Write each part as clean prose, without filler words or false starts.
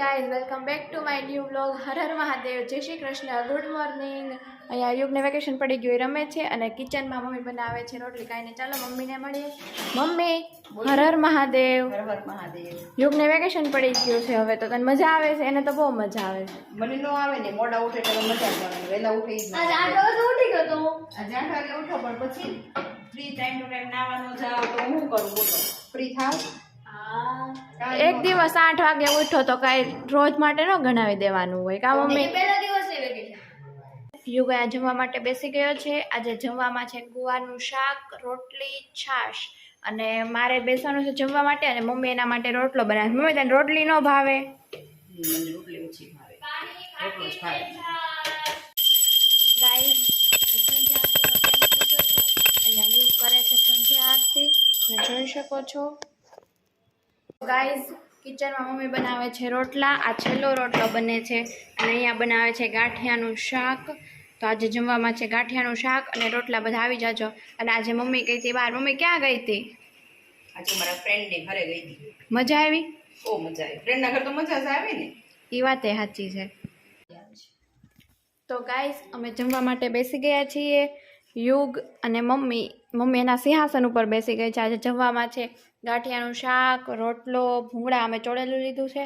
Guys, welcome back to my new vlog. Har Har Mahadev, જય Shri Krishna, good morning. અહીંયા યુગને vacation પડી ગયું, એ રમે છે અને કિચનમાં મમ્મી બનાવે છે રોટલી. કાંઈ નહીં, ચાલો મમ્મીને મળીએ. મમ્મી, હર હર મહાદેવ. હર હર મહાદેવ. યુગને વેકેશન પડી ગયું છે હવે તો તને મજા આવે છે? એને તો બહુ મજા આવે છે. મને નો આવે ને, મોડા ઉઠે એટલે મજા જ આવે. વહેલા ઉઠે ઈ જ આજે 8 વાગે ઉઠી ગયો તો આજે 8 વાગે ઉઠો, પણ પછી ફ્રી ટાઈમ ટુ ટાઈમ નાવાનો જાવ તો હું કરું બોલો? ફ્રી થાવ? એક દિવસ 8 વાગે ઉઠો તો કાંઈ રોજ માટે ન ગણાવી દેવાનું હોય કા મમ્મી? યુગ અહીંયા જમવા માટે બેસી ગયો છે. આજે જમવામાં છે ગુવારનું શાક, રોટલી, છાશ અને મારે બેસવાનું છે જમવા માટે અને મમ્મી એના માટે રોટલો બનાવે. મમ્મી તને રોટલી ન ભાવે? મને રોટલી ઓછી ભાવે, રોટલો જ ભાવે. ગાઈસ, અહીંયા યુગ કરે છે સંધ્યા આરતી, તમે જોઈ શકો છો. ગાઈઝ, કિચનમાં મમ્મી બનાવે છે રોટલા. આ છેલ્લો રોટલો બને છે અને અહીંયા બનાવે છે ગાંઠિયાનું શાક. તો આજે જમવામાં છે ગાંઠિયાનું શાક અને રોટલા. બધા આવી જાજો. અને આજે મમ્મી ગઈ હતી બહાર. મમ્મી ક્યાં ગઈ હતી? આજે મારા ફ્રેન્ડને ઘરે ગઈ હતી. મજા આવી? બહુ મજા આવી. ફ્રેન્ડના ઘર તો મજા જ આવે ને. એ વાત એ સાચી છે. તો ગાઈઝ, અમે જમવા માટે બેસી ગયા છીએ. યુગ અને મમ્મી એના સિંહાસન ઉપર બેસી ગઈ છે. આજે જમવામાં છે ગાંઠિયાનું શાક, રોટલો, ભૂંગળા અમે ચોળેલું લીધું છે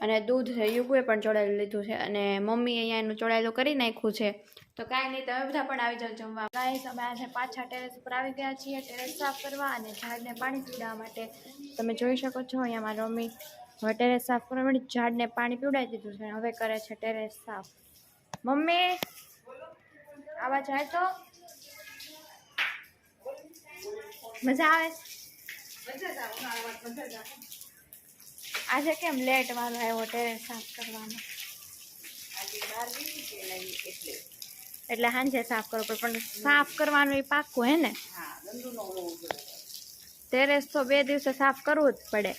અને દૂધ છે. યુગુએ પણ ચોળેલું લીધું છે અને મમ્મી અહીંયા એનું ચોળેલું કરી નાખ્યું છે. તો કાંઈ નહીં, તમે બધા પણ આવી જાઓ જમવા. ગાઈસ, અમે આજે પાછા ટેરેસ ઉપર આવી ગયા છીએ ટેરેસ સાફ કરવા અને ઝાડને પાણી પીવડાવવા માટે. તમે જોઈ શકો છો અહીંયા મારી મમ્મી હવે ટેરેસ સાફ કરવા માટે ઝાડને પાણી પીવડાવી દીધું છે. હવે કરે છે ટેરેસ સાફ. મમ્મી, આવા જાય તો મજા આવે? આજે કેમ લેટ વાળો આવ્યો ટેરેસ સાફ કરવાનો? એટલે સાંજે સાફ કરવો પડે, પણ સાફ કરવાનું એ પાક્કું હે ને? ટેરેસ તો 2 દિવસે સાફ કરવું જ પડે.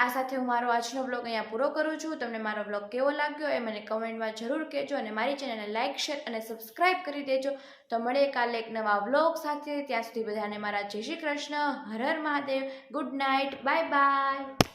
આ સાથે હું મારો આજનો બ્લોગ અહીંયા પૂરો કરું છું. તમને મારો બ્લોગ કેવો લાગ્યો એ મને કમેન્ટમાં જરૂર કહેજો અને મારી ચેનલને લાઇક, શેર અને સબસ્ક્રાઇબ કરી દેજો. તો મળીએ કાલે એક નવા બ્લોગ સાથે. ત્યાં સુધી બધાને મારા જય Shri Krishna, Har Har Mahadev, good night, bye by.